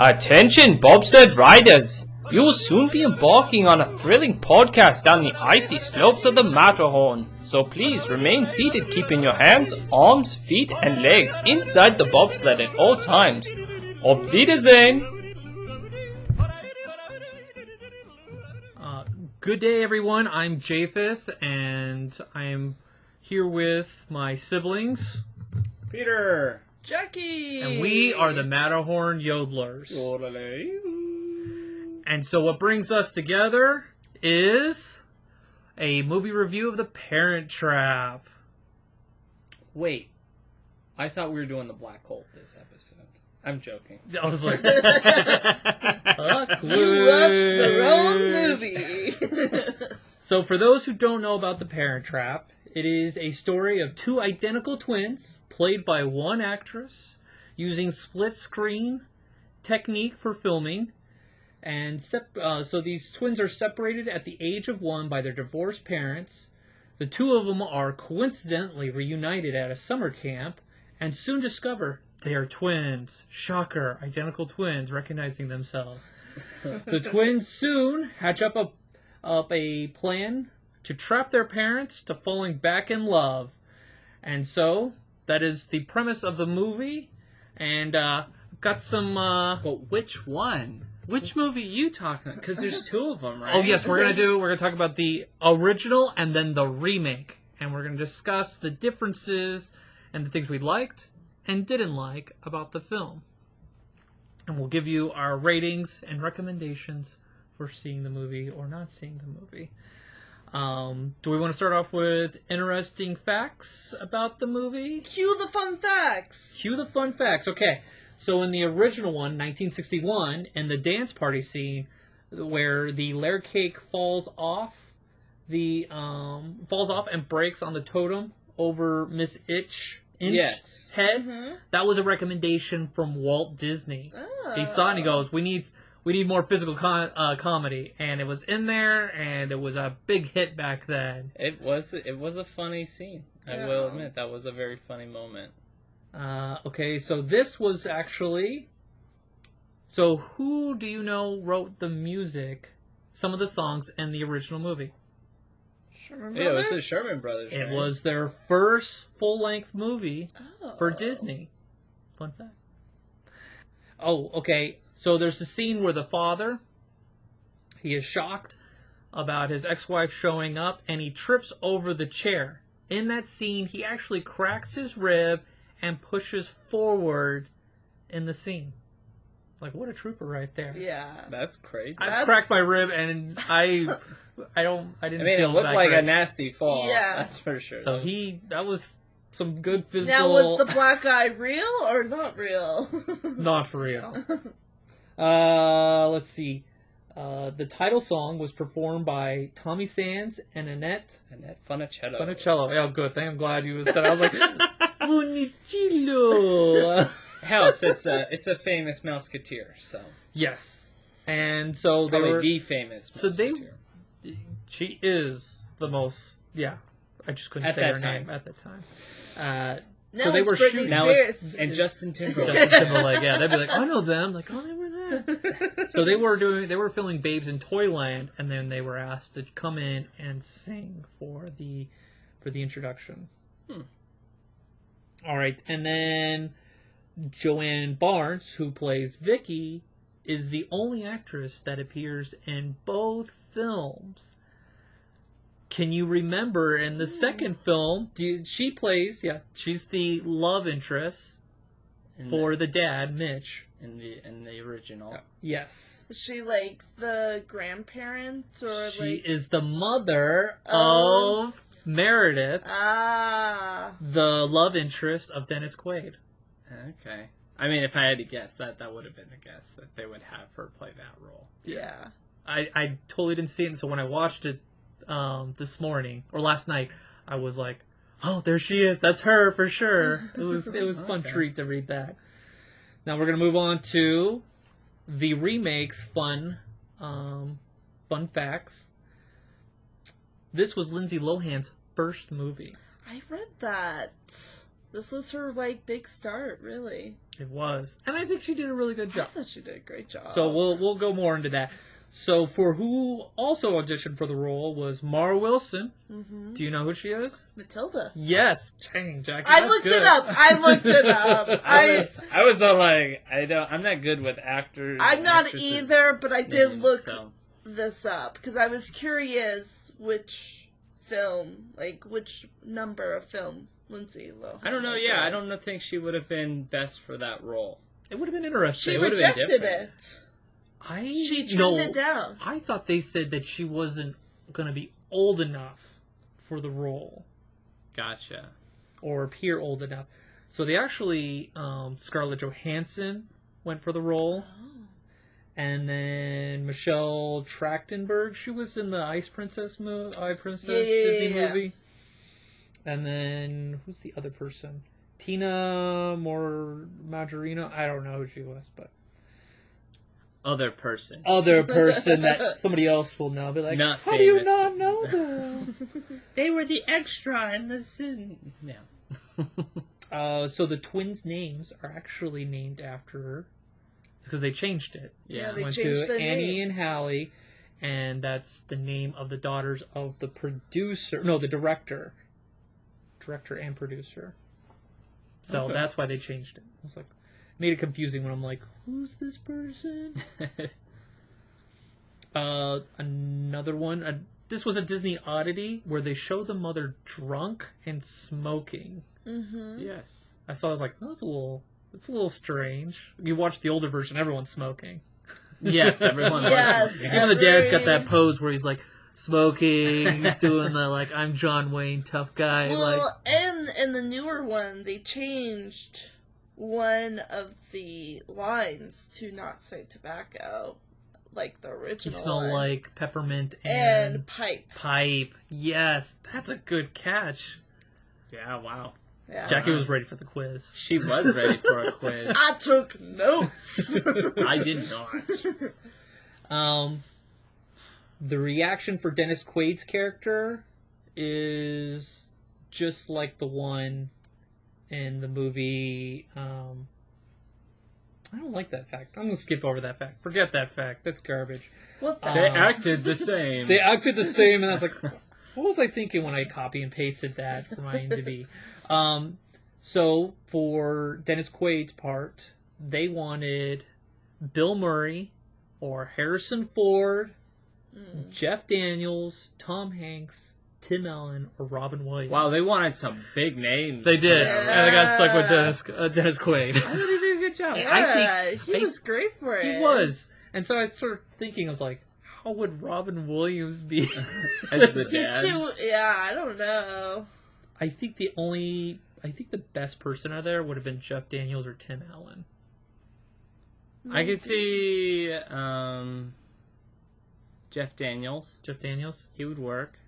Attention, bobsled riders! You will soon be embarking on a thrilling podcast down the icy slopes of the Matterhorn. So please remain seated, keeping your hands, arms, feet, and legs inside the bobsled at all times. Auf Wiedersehen! Good day, everyone. I'm Japheth, and I'm here with my siblings. Peter! Jackie! And we are the Matterhorn Yodelers. And so what brings us together is a movie review of The Parent Trap. Wait, I thought we were doing the Black Hole this episode. I'm joking. I was like, You watched the wrong movie. So for those who don't know about The Parent Trap, it is a story of two identical twins played by one actress using split screen technique for filming. And so these twins are separated at the age of 1 by their divorced parents. The two of them are coincidentally reunited at a summer camp and soon discover they are twins. Shocker, identical twins recognizing themselves. The twins soon hatch up a plan to trap their parents to falling back in love. And so that is the premise of the movie. And got some... But which one? Which movie are you talking about? Because there's two of them, right? Oh, yes, we're gonna talk about the original and then the remake. And we're going to discuss the differences and the things we liked and didn't like about the film. And we'll give you our ratings and recommendations for seeing the movie or not seeing the movie. Do we want to start off with interesting facts about the movie? Cue the fun facts. Cue the fun facts. Okay, so in the original one, 1961, in the dance party scene, where the layer cake falls off and breaks on the totem over Miss Inch's head, that was a recommendation from Walt Disney. Oh. He saw it and he goes, "We need more physical comedy," and it was in there, and it was a big hit back then. It was a funny scene. I will admit, that was a very funny moment. Okay, so this was actually... So who do you know wrote the music, some of the songs in the original movie? Sherman Yeah, it Brothers? was the Sherman Brothers, It right? was their first full-length movie for Disney. Fun fact. Oh, okay. So there's the scene where the father, he is shocked about his ex-wife showing up, and he trips over the chair. In that scene, he actually cracks his rib and pushes forward in the scene. Like, what a trooper right there. Yeah. That's crazy. I cracked my rib, and I didn't I mean, feel it looked that like great. a nasty fall. Yeah. That's for sure. So that was some good physical... Now, was the black guy real or not real? Not for real. Let's see. The title song was performed by Tommy Sands and Annette Funicello. Funicello. Oh, good. I'm glad you said. I was like, Funicello. House. It's a famous Mouseketeer. So Yes, and so they probably were. the famous. So Mouseketeer. She is the most. Yeah, I just couldn't At say that her time. name at the time. Now So they it's were Britney shooting. Now Spears. and Justin Timberlake. Justin Timberlake, yeah, they'd be like, I know them. Like, oh, they were there. So they were filming Babes in Toyland, and then they were asked to come in and sing for the introduction. All right, and then Joanne Barnes, who plays Vicky, is the only actress that appears in both films. Can you remember in the second film? She's the love interest for the dad, Mitch. in the original. Yes. Is she like the grandparent or She like... is the mother of Meredith, the love interest of Dennis Quaid. Okay. I mean, if I had to guess, that would have been a guess that they would have her play that role. Yeah. I totally didn't see it, and so when I watched it this morning or last night, I was like, "Oh, there she is! That's her for sure." It was a fun treat to read that. Now we're gonna move on to the remake's fun facts. This was Lindsay Lohan's first movie. I read that. This was her, like, big start, really. It was. And I think she did a really good I job. thought she did a great job. So we'll go more into that. So for who also auditioned for the role was Mara Wilson. Mm-hmm. Do you know who she is? Matilda. Yes. Dang, Jackie. I that's looked good. it up. I looked it up. I was all like, I'm not good with actors. I'm and not actresses' either, but I did names, look so. this up because I was curious which film, like which number of film Lindsay Lohan. I don't know. was Yeah, in. I don't think she would have been best for that role. It would have been interesting. She It would've been rejected different. it. She turned it down. I thought they said that she wasn't going to be old enough for the role Gotcha. or appear old enough. So they actually, Scarlett Johansson went for the role. And then Michelle Trachtenberg, she was in the Ice Princess Disney movie. And then who's the other person? Tina Majorino. I don't know who she was, but Other person. other person that somebody else will know. Be like, Not how do you famous not people." know them? They were the extra in the sin. Yeah. So the twins' names are actually named after her because they changed it. Yeah, It they went changed to their Annie names. and Hallie, and that's the name of the daughters of the the director and producer. So Okay. that's why they changed it. It's like made it confusing when I'm like, who's this person? Another one. This was a Disney oddity where they show the mother drunk and smoking. Mm-hmm. Yes. I saw. I was like, oh, that's a little strange. You watch the older version, everyone's smoking. Yes, everyone was. Yes. Yeah. Even the dad's got that pose where he's like smoking. He's doing the like, I'm John Wayne, tough guy. Well, like, and in the newer one, they changed one of the lines to not say tobacco, like the you original smell one. like peppermint and and pipe. pipe. Yes, that's a good catch. Yeah, wow. Yeah. Jackie was ready for the quiz. She was ready for a quiz. I took notes. I did not. The reaction for Dennis Quaid's character is just like the one in the movie. I don't like that fact. I'm gonna skip over that fact. Forget that fact. That's garbage. What the? They acted the same. They acted the same, and I was like, what was I thinking when I copy and pasted that for my IMDb? So for Dennis Quaid's part, they wanted Bill Murray or Harrison Ford, Jeff Daniels, Tom Hanks, Tim Allen, or Robin Williams. Wow, they wanted some big names. They did, Yeah. and they got stuck with Dennis Quaid. I thought he did a good job. Yeah, he I- was great for it. He was, and so I started thinking, I was like, how would Robin Williams be? As the He's dad. too. Yeah, I don't know. I think the best person out there would have been Jeff Daniels or Tim Allen. I could see Jeff Daniels. Jeff Daniels. He would work.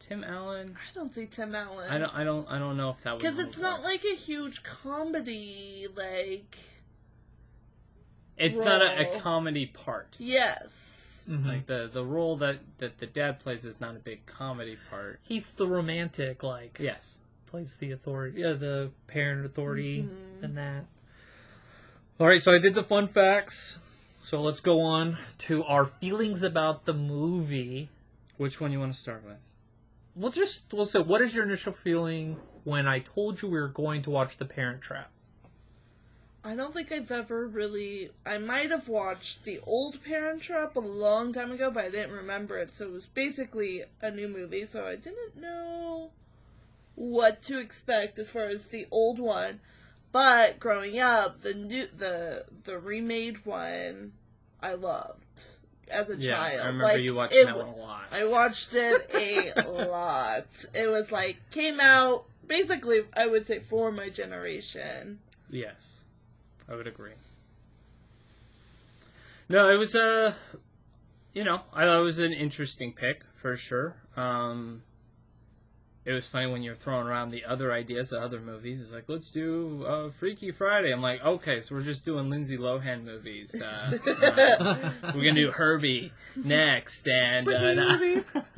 Tim Allen. I don't see Tim Allen. I don't know if that would. Because it's not like a huge comedy, like. It's not a role. comedy part. Yes. Mhm. Like the role that the dad plays is not a big comedy part. He's the romantic, like Yes. plays the authority, the parent authority, Mhm. and that. All right, so I did the fun facts. So let's go on to our feelings about the movie. Which one you want to start with? We'll say, what is your initial feeling when I told you we were going to watch The Parent Trap? I don't think I've ever really. I might have watched the old Parent Trap a long time ago, but I didn't remember it. So it was basically a new movie, so I didn't know what to expect as far as the old one. But growing up, the remade one, I loved as a child. I remember you watching that one a lot. I watched it a lot. It was like came out basically. I would say for my generation. Yes, I would agree. No, it was I thought it was an interesting pick for sure. It was funny when you're throwing around the other ideas of other movies. It's like, let's do Freaky Friday. I'm like, okay, so we're just doing Lindsay Lohan movies. We're gonna do Herbie next, and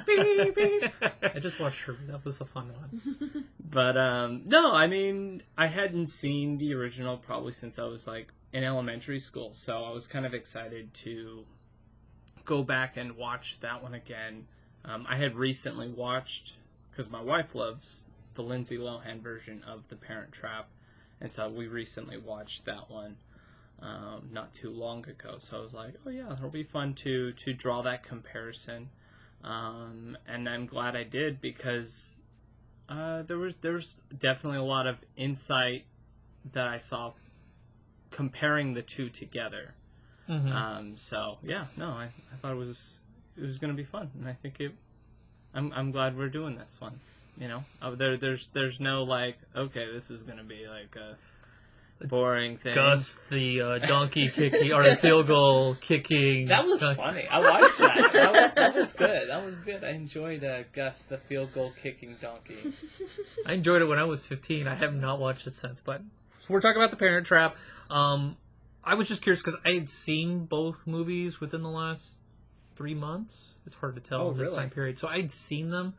Beep, beep. I just watched her. That was a fun one. But no, I mean, I hadn't seen the original probably since I was like in elementary school, so I was kind of excited to go back and watch that one again. I had recently watched, because my wife loves the Lindsay Lohan version of The Parent Trap, and so we recently watched that one not too long ago. So I was like, oh yeah, it'll be fun to draw that comparison, and I'm glad I did, because there was definitely a lot of insight that I saw comparing the two together. Mm-hmm. So yeah, no, I thought it was going to be fun, and I think I'm glad we're doing this one. You know, there's no like, okay, this is going to be like a boring thing. Gus, the donkey kicking, or the field goal kicking. That was funny. I watched that. That was good. That was good. I enjoyed Gus, the field goal kicking donkey. I enjoyed it when I was 15. I have not watched it since. But so we're talking about The Parent Trap. I was just curious because I had seen both movies within the last 3 months. It's hard to tell in this time period. So I'd seen them,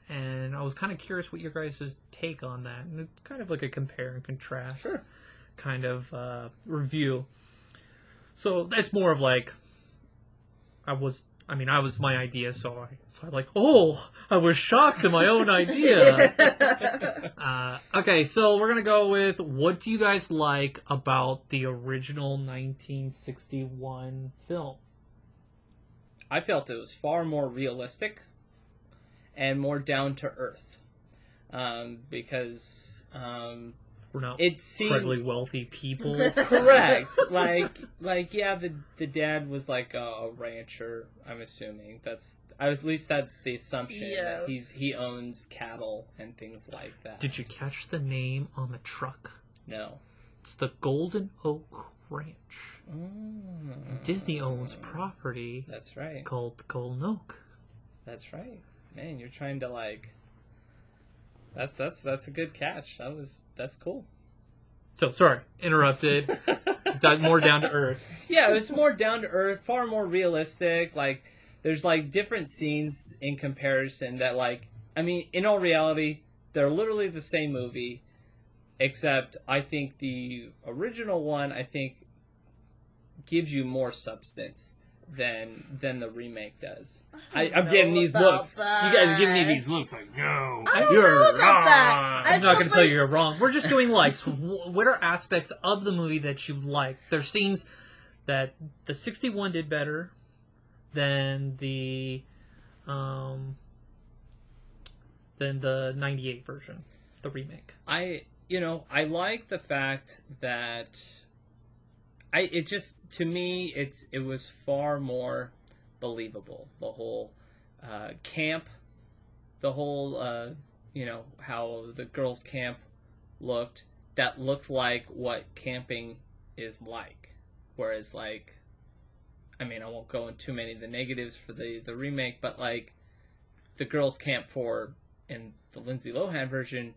and I was kind of curious what your guys' take on that. And it's kind of like a compare and contrast kind of review. So that's more of like, I was my idea, so I like, oh, I was shocked at my own idea. Okay, so we're gonna go with, what do you guys like about the original 1961 film? I felt it was far more realistic and more down to earth, because We're not it seemed incredibly wealthy people. correct. Like yeah, the dad was like a rancher. I'm assuming at least that's the assumption. That Yes. he owns cattle and things like that. Did you catch the name on the truck? No. It's the Golden Oak Ranch. Disney owns property That's right. called the Golden Oak. That's right. Man, you're trying to like. That's a good catch. That's cool. So sorry, interrupted. More down to earth. Yeah, it was more down to earth, far more realistic. Like, there's like different scenes in comparison that, like, I mean, in all reality, they're literally the same movie, except I think the original one, I think, gives you more substance than the remake does. I'm getting these about looks. that. You guys are giving me these looks like, no, I don't you're know about wrong. that. I'm not going to felt tell you you're wrong. We're just doing likes. What are aspects of the movie that you like? There's scenes that the 61 did better than the 98 version, the remake. I like the fact that to me, it was far more believable. The whole camp, the whole, how the girls' camp looked, that looked like what camping is like. Whereas, like, I mean, I won't go into too many of the negatives for the remake, but, like, the girls' camp in the Lindsay Lohan version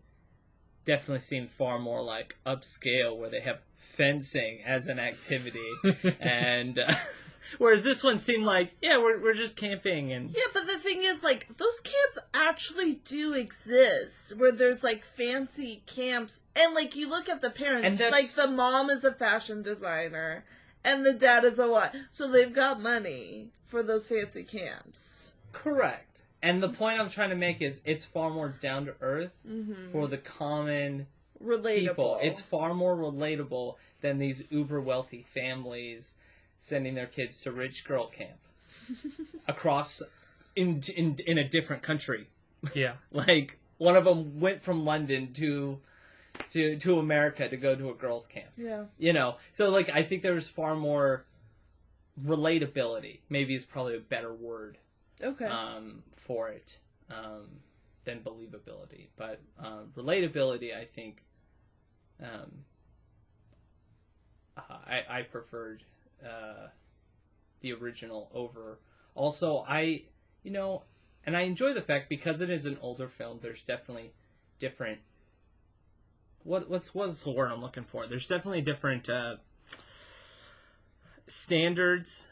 definitely seemed far more like upscale, where they have fencing as an activity, and whereas this one seemed like, yeah, we're just camping. And Yeah, but the thing is, like, those camps actually do exist, where there's, like, fancy camps, and, like, you look at the parents, And that's- like, the mom is a fashion designer, and the dad is a what? So they've got money for those fancy camps. correct. And the point I'm trying to make is, it's far more down to earth Mm-hmm. for the common Relatable. people. It's far more relatable than these uber wealthy families sending their kids to rich girl camp across in a different country. Yeah. Like, one of them went from London to America to go to a girls' camp. Yeah. You know, so like, I think there's far more relatability. Maybe is probably a better word Okay. for it than believability. But relatability, I think, I preferred the original over. Also, and I enjoy the fact, because it is an older film, there's definitely different. What's the word I'm looking for? There's definitely different standards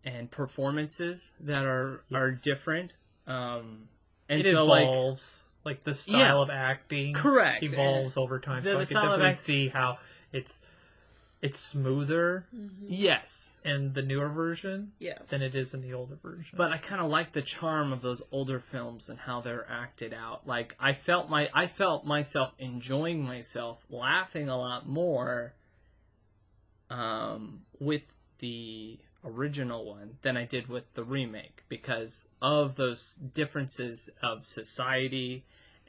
and performances that are different. And It so evolves. Like the style of acting correct. evolves over time. The So I can style of definitely act- see how it's smoother yes, in the newer version Yes. than it is in the older version. but I kind of like the charm of those older films and how they're acted out. Like I felt myself enjoying myself, laughing a lot more with the original one than I did with the remake because of those differences of society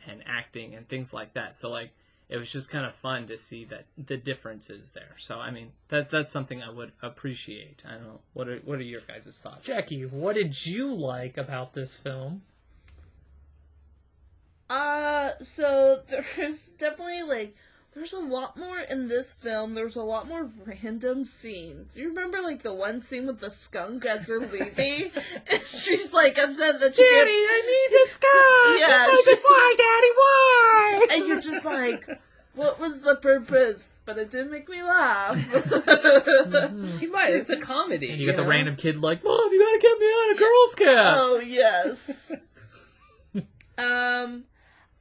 and acting and things like that. So like it was just kind of fun to see that the differences there. So I mean that's something I would appreciate. I don't know. What are your guys' thoughts? Jackie, what did you like about this film? So there's definitely there's a lot more in this film. There's a lot more random scenes. You remember the one scene with the skunk as they're leaving? And she's upset that she Daddy, I need the skunk! Yeah, I said, why, Daddy, why? and you're just what was the purpose? But it did make me laugh. You might. It's a comedy. And you got the know? random kid Mom, you gotta get me on a Girl Scout! Oh, yes.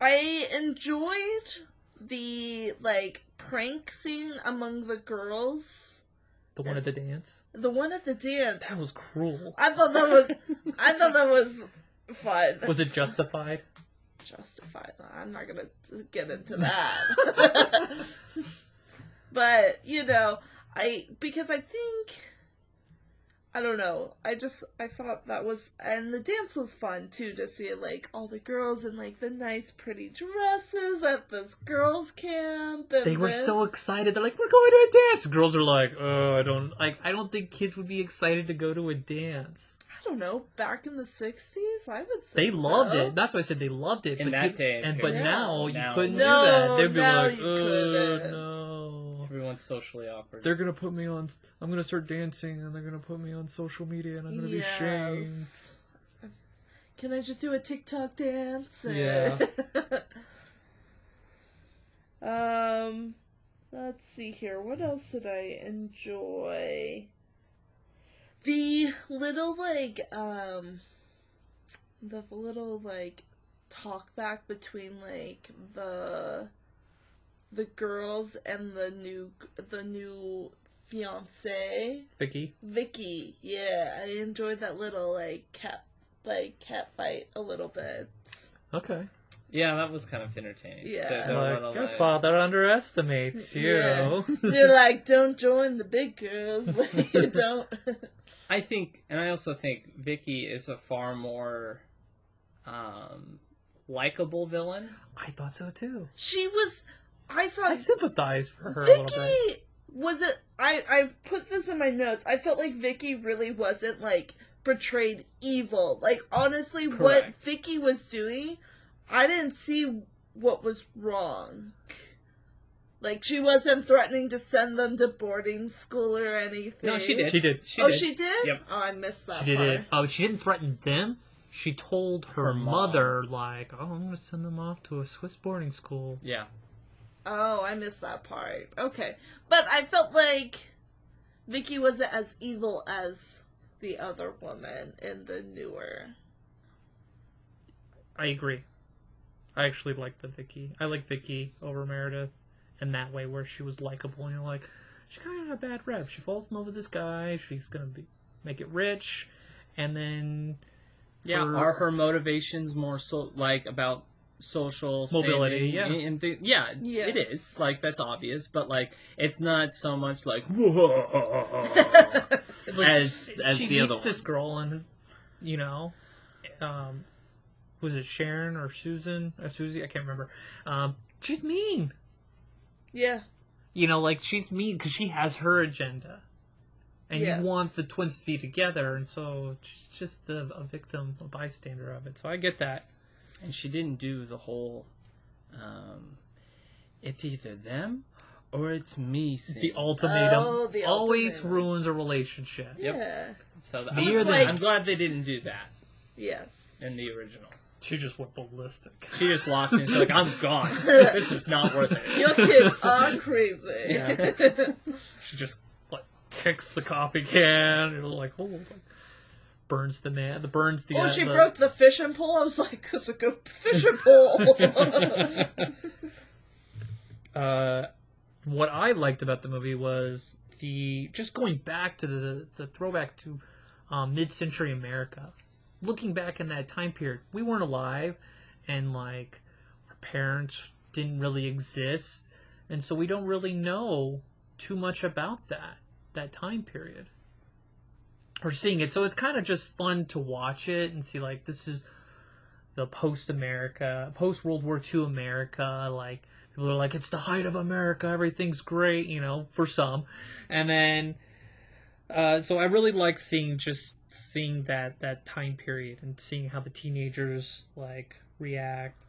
I enjoyed the, prank scene among the girls. The one at the dance? The one at the dance. That was cruel. I thought that was fun. Was it justified? Justified. I'm not gonna get into that. But, because I think, I don't know, I thought that was, and the dance was fun too, to see all the girls in the nice pretty dresses at this girls' camp. And They were so excited. They're like, we're going to a dance. Girls are like, oh, I don't think kids would be excited to go to a dance. I don't know, back in the 60s, I would say They loved so. it. That's why I said they loved it. In that day and but period. now you Now- couldn't No, do that. They'd be now like, you oh, couldn't. no. Everyone's socially awkward. They're going to put me on, I'm going to start dancing and they're going to put me on social media and I'm going to be shamed. Can I just do a TikTok dance? Yeah. Let's see here. What else did I enjoy? The little talk back between the girls and the new fiance. Vicky. Yeah, I enjoyed that little cat fight a little bit. Okay. Yeah, that was kind of entertaining. Yeah. Your father underestimates you. Yeah. They're don't join the big girls. Don't. I think, and I also think Vicky is a far more likable villain. I thought so too. She was. I thought I sympathize for her a little bit. Vicky was it. I put this in my notes. I felt like Vicky really wasn't portrayed evil. Honestly, what Correct. Vicky was doing, I didn't see what was wrong. She wasn't threatening to send them to boarding school or anything. No, she did. She did. She Oh, did. she did? Yep. Oh, I missed that She did part. it. Oh, she didn't threaten them. She told her mom. mother, oh, I'm going to send them off to a Swiss boarding school. Yeah. Oh, I missed that part. Okay. But I felt like Vicky wasn't as evil as the other woman in the newer. I agree. I actually like the Vicky. I like Vicky over Meredith in that way, where she was likable. And you're like, she kind of had a bad rep. She falls in love with this guy. She's gonna make it rich, and then Are her motivations more about social Mobility, standing yeah. and Yes. it is that's obvious, but it's not so much as she the other meets this one. girl, and was it Sharon or Susan or Susie? I can't remember. She's mean. Yeah. She's mean because she has her agenda. And Yes. you want the twins to be together, and so she's just a victim, a bystander of it. So I get that. And she didn't do the whole it's either them or it's me scene. The ultimatum Oh, the always ultimatum. ruins a relationship. Yep. Yeah. So Me or them. I'm glad they didn't do that Yes. in the original. She just went ballistic. She just lost it. She's like, I'm gone. This is not worth it. Your kids are crazy. Yeah. She just kicks the coffee can. You're like, oh. burns the man. The burns the. Oh, she broke the fishing pole. I was like, "It's a good fishing pole." What I liked about the movie was just going back to the throwback to mid-century America. Looking back in that time period, we weren't alive, and like our parents didn't really exist, and so we don't really know too much about that time period. Or seeing it, so it's kind of just fun to watch it and see like this is the post World War II America. Like people are like, it's the height of America, everything's great, for some, and then. So I really like seeing that time period and seeing how the teenagers like react.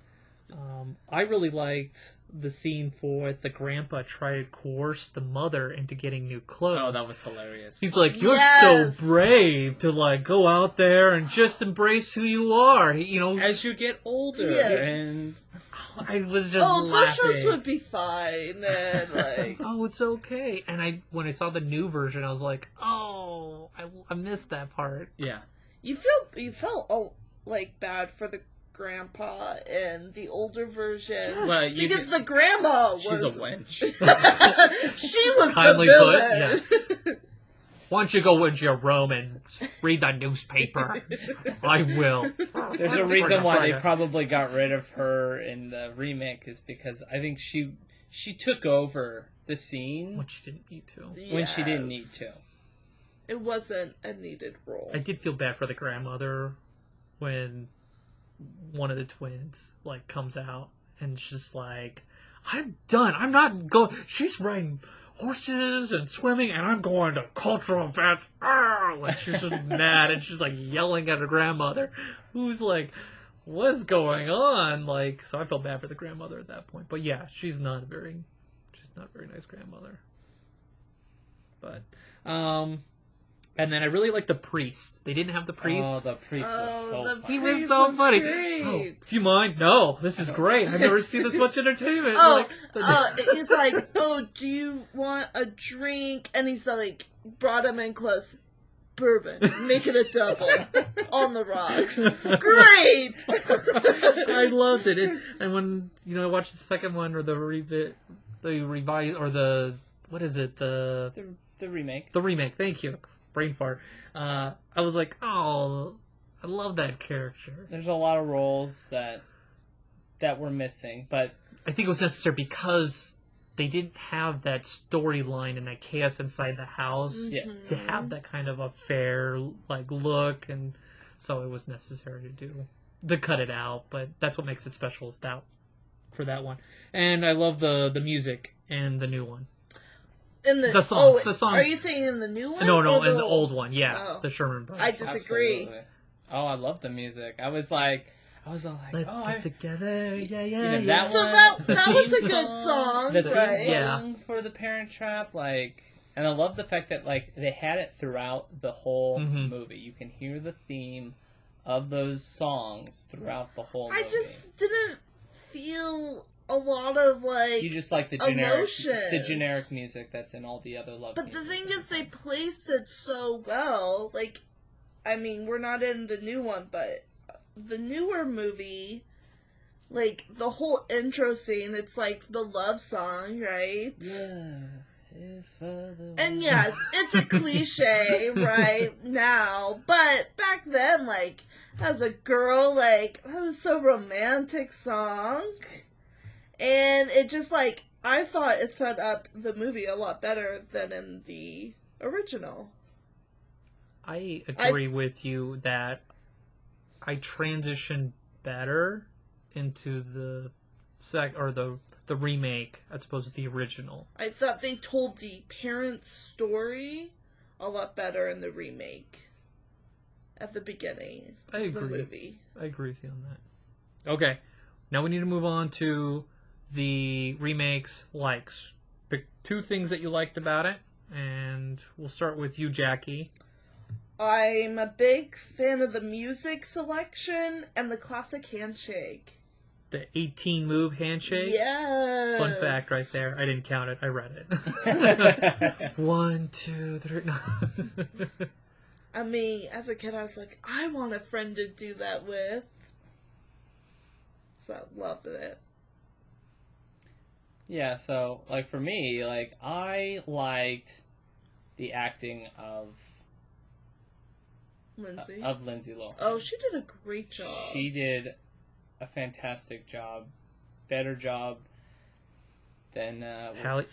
I really liked the scene for the grandpa try to coerce the mother into getting new clothes. Oh, that was hilarious. He's like, "You're Yes! so brave to like go out there and just embrace who you are." As you get older, Yes. and I was just those laughing. shirts would be fine, and like, Oh, it's okay. And when I saw the new version, I was like, "Oh, I missed that part." yeah. you felt like bad for the grandpa in the older version. Well, because the grandma was she's a wench. she was Kindly the put, villain. yes. Why don't you go into your room and read the newspaper? I will. There's a reason why they probably got rid of her in the remake, is because I think she took over the scene When she didn't need to. when she didn't need to. It wasn't a needed role. I did feel bad for the grandmother when one of the twins like comes out and she's like, "I'm done. I'm not going." She's riding horses and swimming, and I'm going to cultural events. Like she's just mad, and she's like yelling at her grandmother, who's like, "What's going on?" Like, so I felt bad for the grandmother at that point. But yeah, she's not a very nice grandmother. But and then I really like the priest. They didn't have the priest. Oh, the priest was so the funny. He was priest so was funny. great. Oh, do you mind? No, this is great. I've never seen this much entertainment. He's like, "Oh, do you want a drink?" And he's like, brought him in close. Bourbon, make it a double on the rocks. Great. I loved it. And when I watched the second one or the revised or the what is it The remake. the remake? Thank you, brain fart. I was like, oh, I love that character. There's a lot of roles that were missing, but I think it was necessary because they didn't have that storyline and that chaos inside the house yes. to have that kind of a fair like look, and so it was necessary to cut it out. But that's what makes it special for that one. And I love the music and the new one. In the songs. Are you saying in the new one? No, or in the old one, yeah, Oh. the Sherman Brothers. I disagree. Absolutely. Oh, I love the music. I was all like, Let's oh, get together, yeah, know, yeah. that So one, that the was a theme good song, the theme right? song for the Parent Trap, like, and I love the fact that like they had it throughout the whole Mhm. movie. You can hear the theme of those songs throughout the whole movie. I just didn't feel a lot of like. You just like the emotions. generic music that's in all the other love. But the music. thing is, they placed it so well. Like, I mean, we're not in the new one, but the newer movie, like the whole intro scene, it's like the love song, right? Yeah, is for the And yes, it's a cliche right now, but back then, like, as a girl, like, that was so romantic song. And it just, like, I thought it set up the movie a lot better than in the original. I agree with you that I transitioned better into the the remake as opposed to the original. I thought they told the parents' story a lot better in the remake at the beginning I of the agree. movie. I agree with you on that. Okay, now we need to move on to the remakes likes. Pick two things that you liked about it, and we'll start with you, Jackie. I'm a big fan of the music selection and the classic handshake. The 18 move handshake. Yes. Fun fact right there. I didn't count it. I read it. 1, 2, 3. No. I mean, as a kid, I was like, I want a friend to do that with. So I loved it. Yeah, so, like, for me, like, I liked the acting of Lindsay. Lindsay Lohan. Oh, she did a great job. She did a fantastic job. Better job than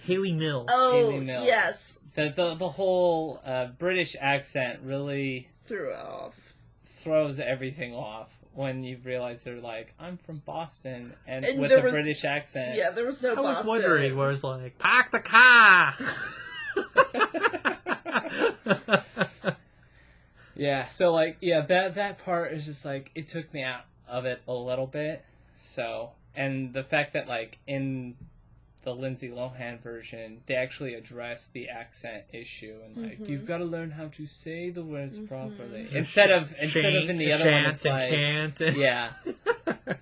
Haley Mills. Oh, Hayley Mills. yes. The whole British accent really Threw it off. throws everything off when you realize they're like, I'm from Boston, and with there a was- British accent. Yeah, there was no I was Boston. wondering where it's like, park the car! Yeah, so like, yeah, that part is just like, it took me out of it a little bit. So, and the fact that like in the Lindsay Lohan version, they actually address the accent issue and like, you've got to learn how to say the words properly instead of in the other one, it's like,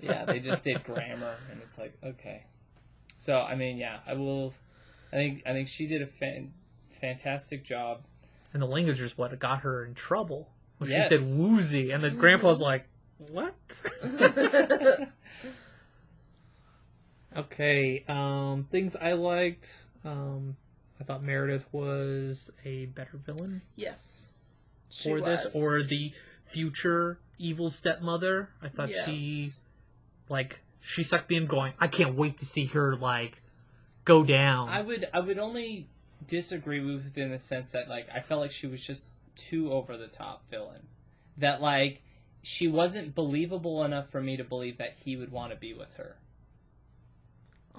yeah, they just did grammar, and it's like, okay. So I mean, yeah, I think she did a fantastic job. And the language is what got her in trouble. When Yes. she said woozy, and the grandpa's like, what? Okay, things I liked. I thought Meredith was a better villain Yes. for this, or the future evil stepmother. I thought she sucked me in going, I can't wait to see her, like, go down. I would only disagree with in the sense that like I felt like she was just too over the top villain. That like she wasn't believable enough for me to believe that he would want to be with her.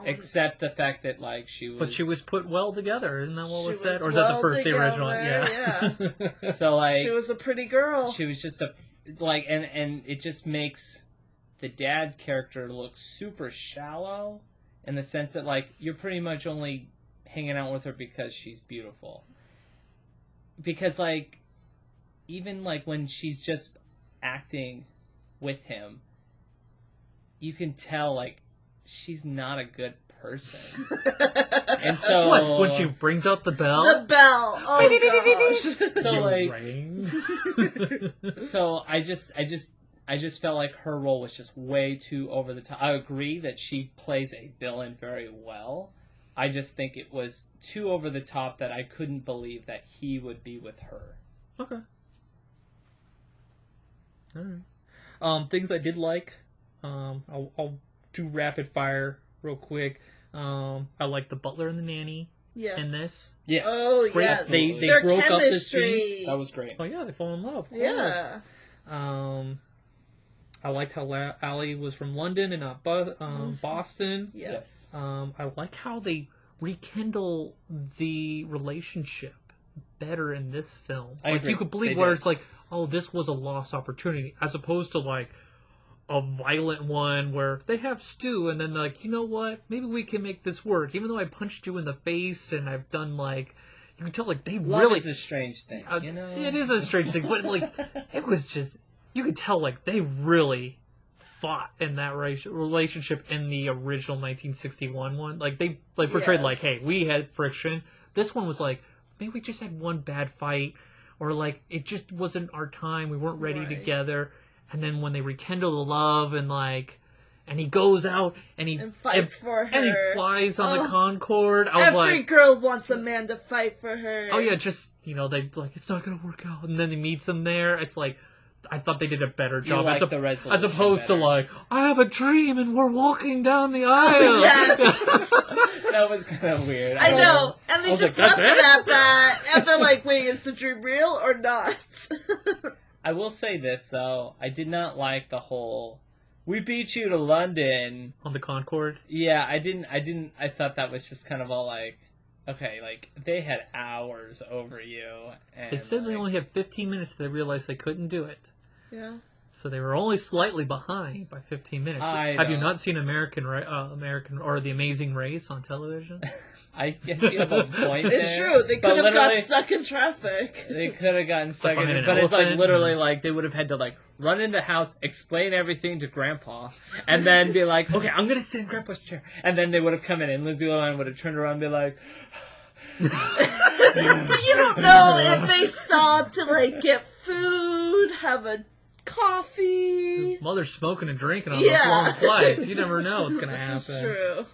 Except the fact that like she was. But she was put well together, isn't that what was She said? was Or is that the well first, the original? together, Yeah. So like She was a pretty girl. she was just a like, and it just makes the dad character look super shallow in the sense that like you're pretty much only hanging out with her because she's beautiful. Because like even like when she's just acting with him, you can tell like she's not a good person. And so What, when she brings out the bell? The bell. Oh gosh. so like Ring? so I just felt like her role was just way too over the top. I agree that she plays a villain very well. I just think it was too over the top that I couldn't believe that he would be with her. Okay. Alright. Things I did like. I'll do rapid fire real quick. I like the butler and the nanny Yes. in this. Yes. Oh Great. yes. They Their broke up the chemistry. scenes. That was great. Oh yeah, they fall in love. Of course. Yeah. I liked how Allie was from London and not Boston. Yes. I like how they rekindle the relationship better in this film. I Like agree. you could believe They where did. it's like, oh, this was a lost opportunity, as opposed to like a violent one where they have stew and then like, you know what? Maybe we can make this work. Even though I punched you in the face and I've done like, you can tell like they Love really is a strange thing, you know? It is a strange thing, but like it was just, you could tell like they really fought in that relationship in the original 1961 one. Like they like portrayed Yes. like, hey, we had friction. This one was like, maybe we just had one bad fight, or like it just wasn't our time. We weren't ready Right. together. And then when they rekindle the love and like, and he goes out and he fights for her. and he flies on the Oh. Concorde. I was Every like, girl wants a man to fight for her. oh yeah, just, you know, they like, it's not gonna work out, and then he meets him there. It's like, I thought they did a better job like the as resolution opposed to better. like, I have a dream and we're walking down the aisle. Yes. That was kind of weird. I know. And they was just like, that's left it it? at that. And they're like, wait, is the dream real or not? I will say this though, I did not like the whole "we beat you to London." On the Concorde. Yeah, I thought that was just kind of all like, okay, like they had hours over you. And They said they like, only had 15 minutes. They realized they couldn't do it, Yeah. so they were only slightly behind by 15 minutes. I Have you know. not seen American or The Amazing Race on television? I guess you have a point It's there, true. They but could have literally, got stuck in traffic. They could have gotten stuck in behind it, an but it's like elephant. literally like they would have had to like run in the house, explain everything to Grandpa, and then be like, "Okay, I'm gonna sit in Grandpa's chair," and then they would have come in, and Lindsay Lohan would have turned around and be like, But you don't know if they stop to like get food, have a coffee. Mother's smoking and drinking on those long flights. You never know what's gonna happen. This is true.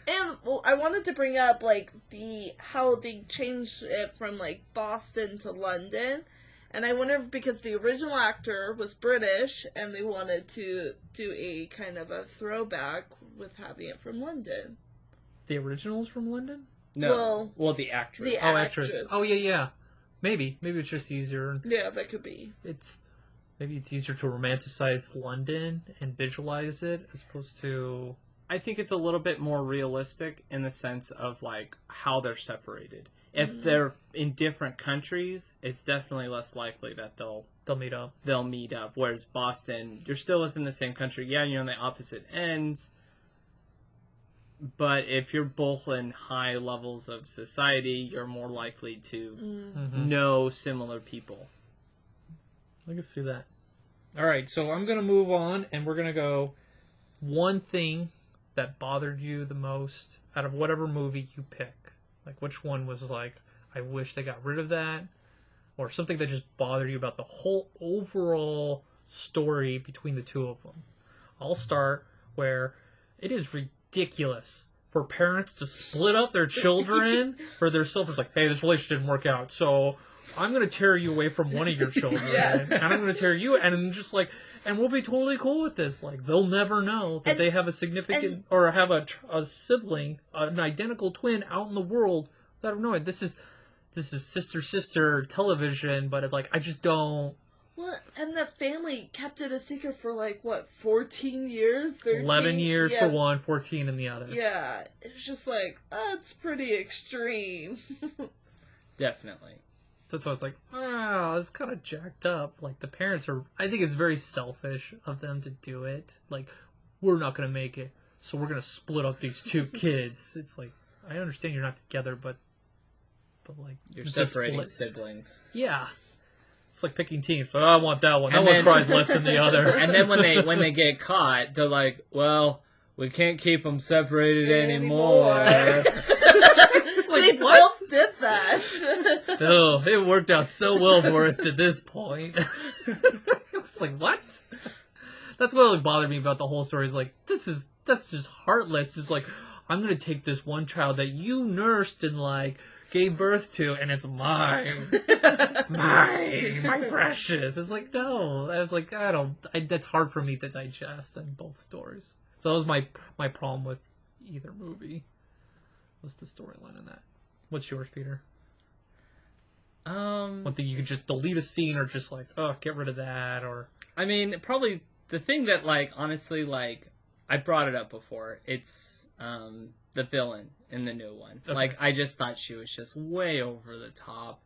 And I wanted to bring up like how they changed it from like Boston to London, and I wonder if because the original actor was British and they wanted to do a kind of a throwback with having it from London. The original's from London? No. Well, the actress. The actress. Oh yeah. Maybe it's just easier. Yeah, that could be. Maybe it's easier to romanticize London and visualize it as opposed to. I think it's a little bit more realistic in the sense of like how they're separated. If they're in different countries, it's definitely less likely that they'll meet up. They'll meet up. Whereas Boston, you're still within the same country. Yeah, you're on the opposite ends. But if you're both in high levels of society, you're more likely to know similar people. I can see that. All right, so I'm going to move on, and we're going to go one thing that bothered you the most out of whatever movie you pick. Like, which one was like, I wish they got rid of that? Or something that just bothered you about the whole overall story between the two of them. I'll start where it is ridiculous for parents to split up their children for their selfish, like, hey, this relationship didn't work out, so I'm going to tear you away from one of your children, and I'm going to tear you, and just like, and we'll be totally cool with this. Like, they'll never know that they have a significant, or have a sibling, an identical twin out in the world. I don't know. This is sister television, but it's like, I just don't. Well, and the family kept it a secret for like, what, 14 years? 13? 11 years for one, 14 in the other. Yeah, it's just like, that's pretty extreme. Definitely. That's why it's like, wow, it's kind of jacked up. Like, the parents are, I think it's very selfish of them to do it. Like, we're not going to make it, so we're going to split up these two kids. It's like, I understand you're not together, but like, you're separating siblings. Yeah. It's like picking teams. Oh, I want that one. That one cries less than the other. And then when they get caught, they're like, well, we can't keep them separated anymore. It's like, they both did that. Oh, it worked out so well for us to this point. It's like, what? That's what like bothered me about the whole story. Is like, that's just heartless. Just like, I'm gonna take this one child that you nursed and like gave birth to, and it's mine. my precious. It's like, no. I was like, that's hard for me to digest in both stories. So that was my problem with either movie. Was the storyline in that? What's yours, Peter? One thing you could just delete a scene, or just like, oh, get rid of that, or. I mean, probably the thing that like honestly like I brought it up before. It's the villain in the new one. Okay. Like, I just thought she was just way over the top.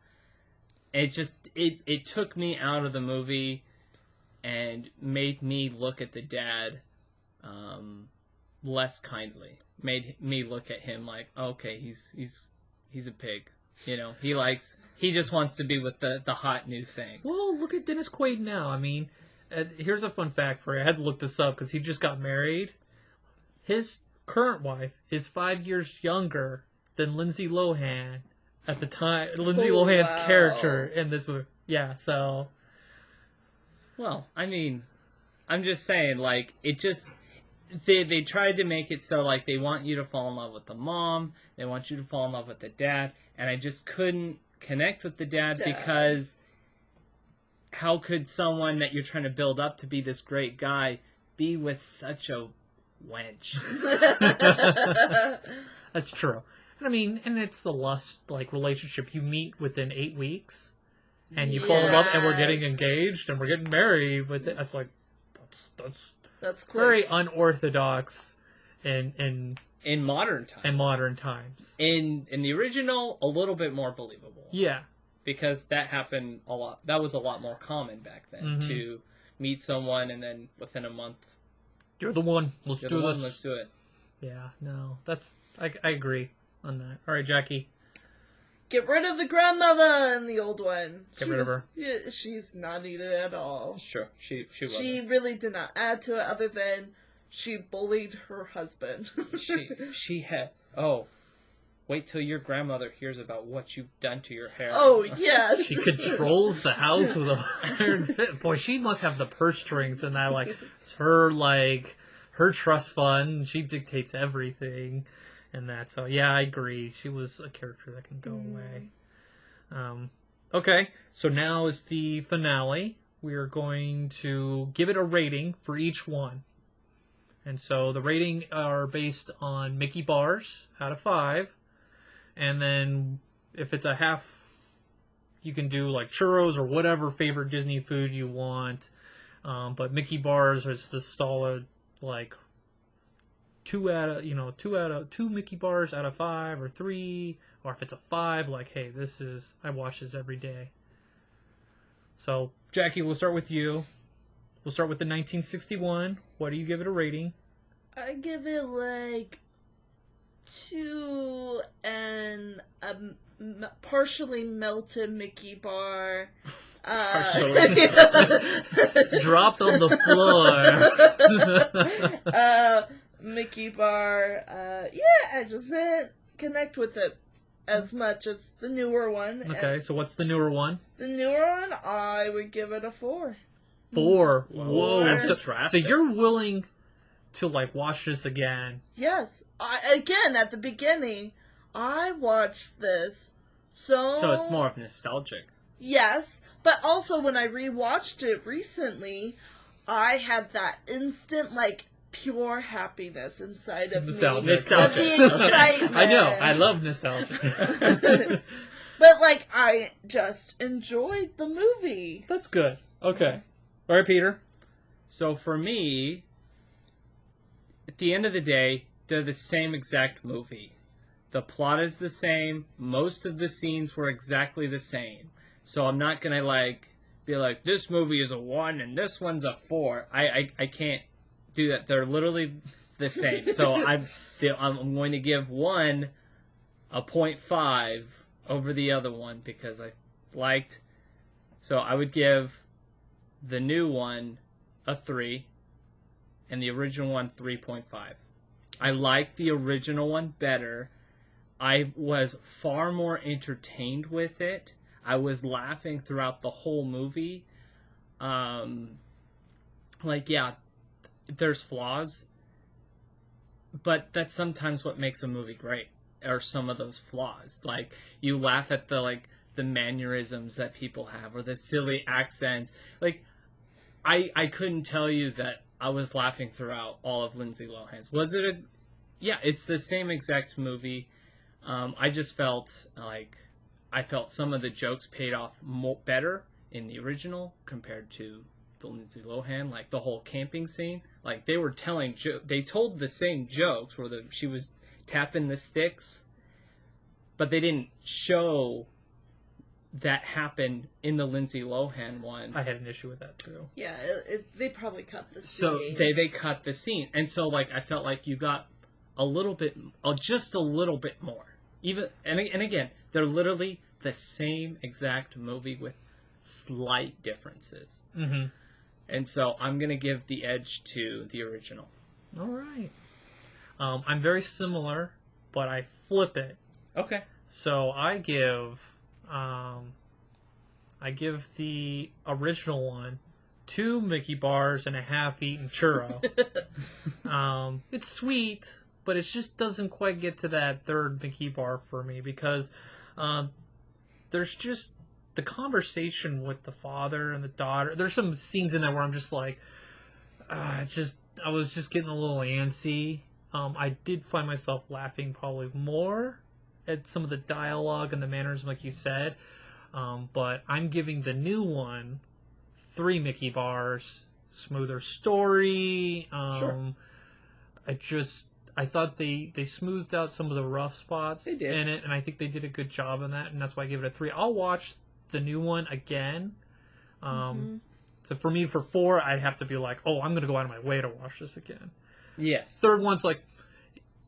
It took me out of the movie and made me look at the dad less kindly. Made me look at him like, okay, he's a pig. You know, he just wants to be with the hot new thing. Well, look at Dennis Quaid now. I mean, here's a fun fact for you. I had to look this up because he just got married. His current wife is 5 years younger than Lindsay Lohan at the time. Lindsay Lohan's character in this movie. Yeah, so. Well, I mean, I'm just saying, like, it just. They tried to make it so, like, they want you to fall in love with the mom, they want you to fall in love with the dad, and I just couldn't connect with the dad because how could someone that you're trying to build up to be this great guy be with such a wench? That's true. And I mean, and it's the lust, like, relationship. You meet within 8 weeks, and you fall in love, and we're getting engaged, and we're getting married. With it. That's like, that's quick. Very unorthodox in modern times. In modern times. In the original, a little bit more believable. Yeah. Because that happened a lot. That was a lot more common back then, to meet someone and then within a month. You're the one. Let's do this. Let's do it. Yeah, no. I agree on that. All right, Jackie. Get rid of the grandmother in the old one. Get rid of her. Yeah, she's not needed at all. Sure, she She really did not add to it other than she bullied her husband. she had wait till your grandmother hears about what you've done to your hair. Oh, yes. She controls the house with a iron fist. Boy, she must have the purse strings and that, like, it's her, like, her trust fund. She dictates everything and that. So, yeah, I agree. She was a character that can go away. Okay, so now is the finale. We are going to give it a rating for each one. And so the rating are based on Mickey bars out of 5. And then if it's a half, you can do like churros or whatever favorite Disney food you want. But Mickey bars is the solid, like, 2 Mickey bars out of 5 or 3. Or if it's a 5, like, hey, I watch this every day. So, Jackie, we'll start with you. We'll start with the 1961. What do you give it a rating? I give it like 2 and a partially melted Mickey bar. Partially. Dropped on the floor. Mickey bar. I just didn't connect with it as much as the newer one. Okay, so what's the newer one? The newer one, I would give it a 4. 4. Whoa, that's So drastic. you're willing to, like, watch this again? Yes. Again, at the beginning, I watched this So it's more of nostalgic. Yes, but also when I rewatched it recently, I had that instant, like, pure happiness inside of Nostalgia. me. Nostalgia. The excitement. I know. I love nostalgia. But, like, I just enjoyed the movie. That's good. Okay. All right, Peter. So for me, at the end of the day, they're the same exact movie. The plot is the same. Most of the scenes were exactly the same. So I'm not going to, like, be like, this movie is a 1 and this one's a 4. I can't do that. They're literally the same. So I'm going to give one a 0.5 over the other one because I liked. So I would give the new one a 3 and the original one 3.5. I like the original one better. I was far more entertained with it. I was laughing throughout the whole movie. There's flaws, but that's sometimes what makes a movie great, are some of those flaws. Like, you laugh at the mannerisms that people have, or the silly accents. Like, I couldn't tell you that I was laughing throughout all of Lindsay Lohan's. Was it yeah, it's the same exact movie. I just felt like some of the jokes paid off better in the original compared to the Lindsay Lohan, like the whole camping scene. Like, they were telling they told the same jokes where she was tapping the sticks, but they didn't show that happen in the Lindsay Lohan one. I had an issue with that too. Yeah, they probably cut the scene. So they cut the scene, and so, like, I felt like you got a little bit, just a little bit more. Even and again, they're literally the same exact movie with slight differences. Mm-hmm. And so I'm going to give the edge to the original. All right. I'm very similar, but I flip it. Okay. So I give the original one 2 Mickey bars and a half-eaten churro. It's sweet, but it just doesn't quite get to that third Mickey bar for me because there's just the conversation with the father and the daughter. There's some scenes in there where I'm just like, I was just getting a little antsy. I did find myself laughing probably more at some of the dialogue and the mannerism, like you said. But I'm giving the new one 3 Mickey bars, smoother story. Sure. I thought they smoothed out some of the rough spots They did. in it, and I think they did a good job on that, and that's why I give it a 3. I'll watch the new one again. So for me, for 4, I'd have to be like, oh, I'm going to go out of my way to watch this again. Yes. Third one's like,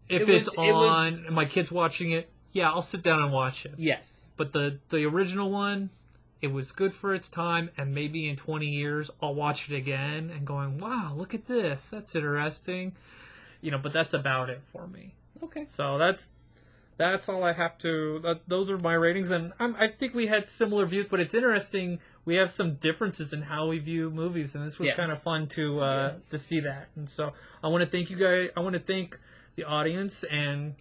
if It it's was- on and my kid's watching it, yeah, I'll sit down and watch it. Yes. But the original one, it was good for its time, and maybe in 20 years, I'll watch it again and going, wow, look at this. That's interesting. But that's about it for me. Okay. So that's that's all I have to. Those are my ratings, and I think we had similar views, but it's interesting. We have some differences in how we view movies, and this was kind of fun to see that. And so I want to thank you guys. I want to thank the audience and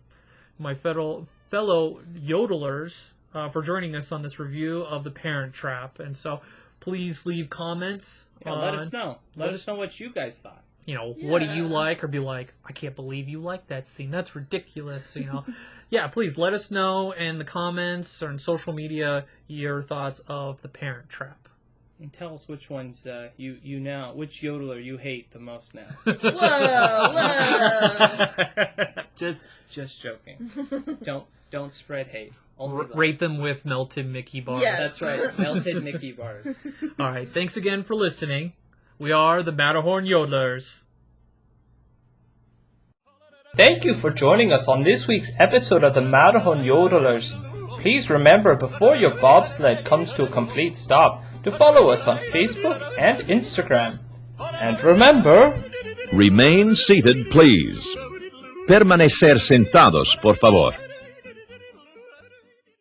my fellow yodelers for joining us on this review of The Parent Trap. And so please leave comments. Let us know. Let us know what you guys thought. What do you like? Or be like, I can't believe you like that scene. That's ridiculous. Yeah, please let us know in the comments or in social media your thoughts of The Parent Trap. And tell us which ones you now, which yodeler you hate the most now. Whoa. Just joking. Don't spread hate. Rate them with melted Mickey bars. Yes. That's right. Melted Mickey bars. All right. Thanks again for listening. We are the Matterhorn Yodelers. Thank you for joining us on this week's episode of the Matterhorn Yodelers. Please remember, before your bobsled comes to a complete stop, to follow us on Facebook and Instagram. And remember... Remain seated, please. Permanecer sentados, por favor.